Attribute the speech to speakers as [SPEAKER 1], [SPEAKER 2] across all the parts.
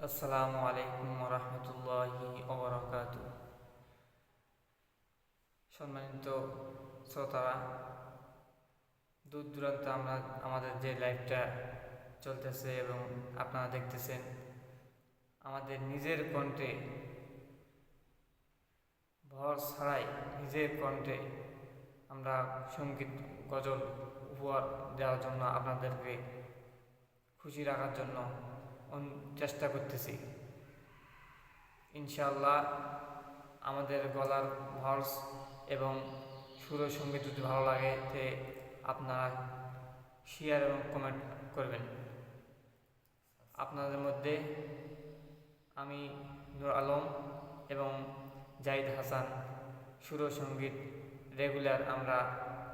[SPEAKER 1] আসসালামু আলাইকুম রহমতুল্লাহি ওবরাকাতু। সম্মানিত শ্রোতারা, দূর দূরান্তে আমাদের যে লাইভটা চলতেছে এবং আপনারা দেখতেছেন, আমাদের নিজের কণ্ঠে, ভর ছাড়াই নিজের কণ্ঠে আমরা সঙ্গীত গজল উপহার দেওয়ার জন্য, আপনাদেরকে খুশি রাখার জন্য চেষ্টা করতেছি। ইনশাআল্লাহ আমাদের গলার ভয়েস এবং সুর সঙ্গীত যদি ভালো লাগে তে আপনারা শেয়ার এবং কমেন্ট করবেন। আপনাদের মধ্যে আমি নূর আলম এবং জাহিদ হাসান সুর সঙ্গীত রেগুলার আমরা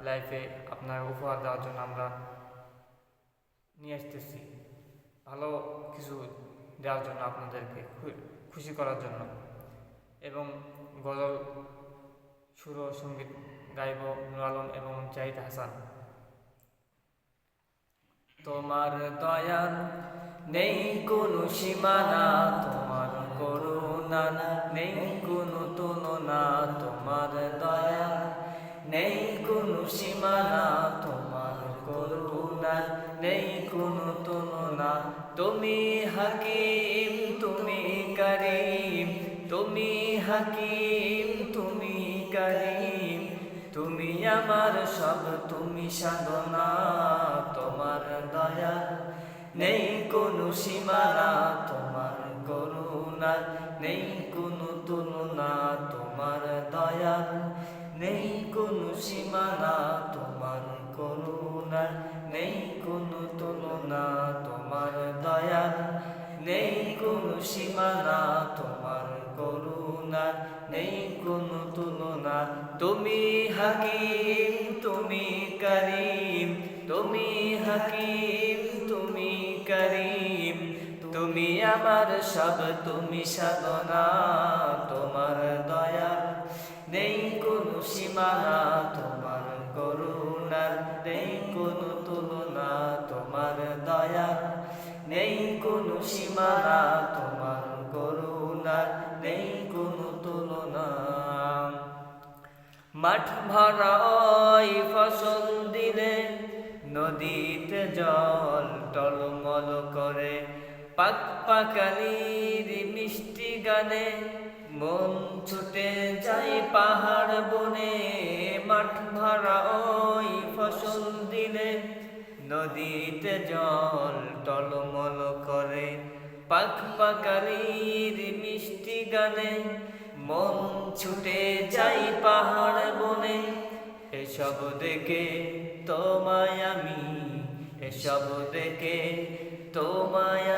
[SPEAKER 1] লাইভে আপনার উপহার দেওয়ার জন্য আমরা নিয়ে আসতেছি, ভালো কিছু দেওয়ার জন্য, আপনাদেরকে খুশি করার জন্য। এবং গজল সুর সঙ্গীত গাইব নূর আলম এবং জাহিদ হাসান। তোমার দয়ার নেই কোনো সীমানা, তোমার করুণা নেই কোনো তুলনা, তোমার দয়া নেই কোনো সীমানা, তোমার করুণা নেই কোনো তুলনা। তুমি হাকিম, তুমি করিম, তুমি হাকিম, তুমি করিম, তুমি আমার সব, তুমি সাধনা। তোমার দয়া নেই কোনো সীমানা, তোমার করুণা নেই কোনো তুলনা, তোমার দয়া নেই কোনো সীমানা, তোমার করুণা নেই কোনো তুলনা, তোমার দয়া নেই কোনো সীমানা, তোমার করুণা নেই কোনো তুলনা। তুমি হাকিম, তুমি করিম, তুমি হাকিম, তুমি করিম, তুমি আমার সব, তুমি সাধনা। তোমার দয়া নেই কোনো সীমানা, তোমার করুণা নেই কোনো তুলনা, তোমার দয়া নেই কোনো সীমানা, তোমার করুণা নেই কোনো তুলনা। মাঠ ভরা ওই ফসল দিলে, নদীতে জল টলমল করে, পাক পাকালির মিষ্টি গানে মন ছুটে যায় পাহাড় বনে। মাঠ ভরা ওই ফসল দিলে, নদীতে জল টলমল করে, পাক পাকালির মিষ্টি গানে মন ছুটে যাই পাহাড় বনে। এসব দেখে তোমায় আমি, এসব দেখে তোমায়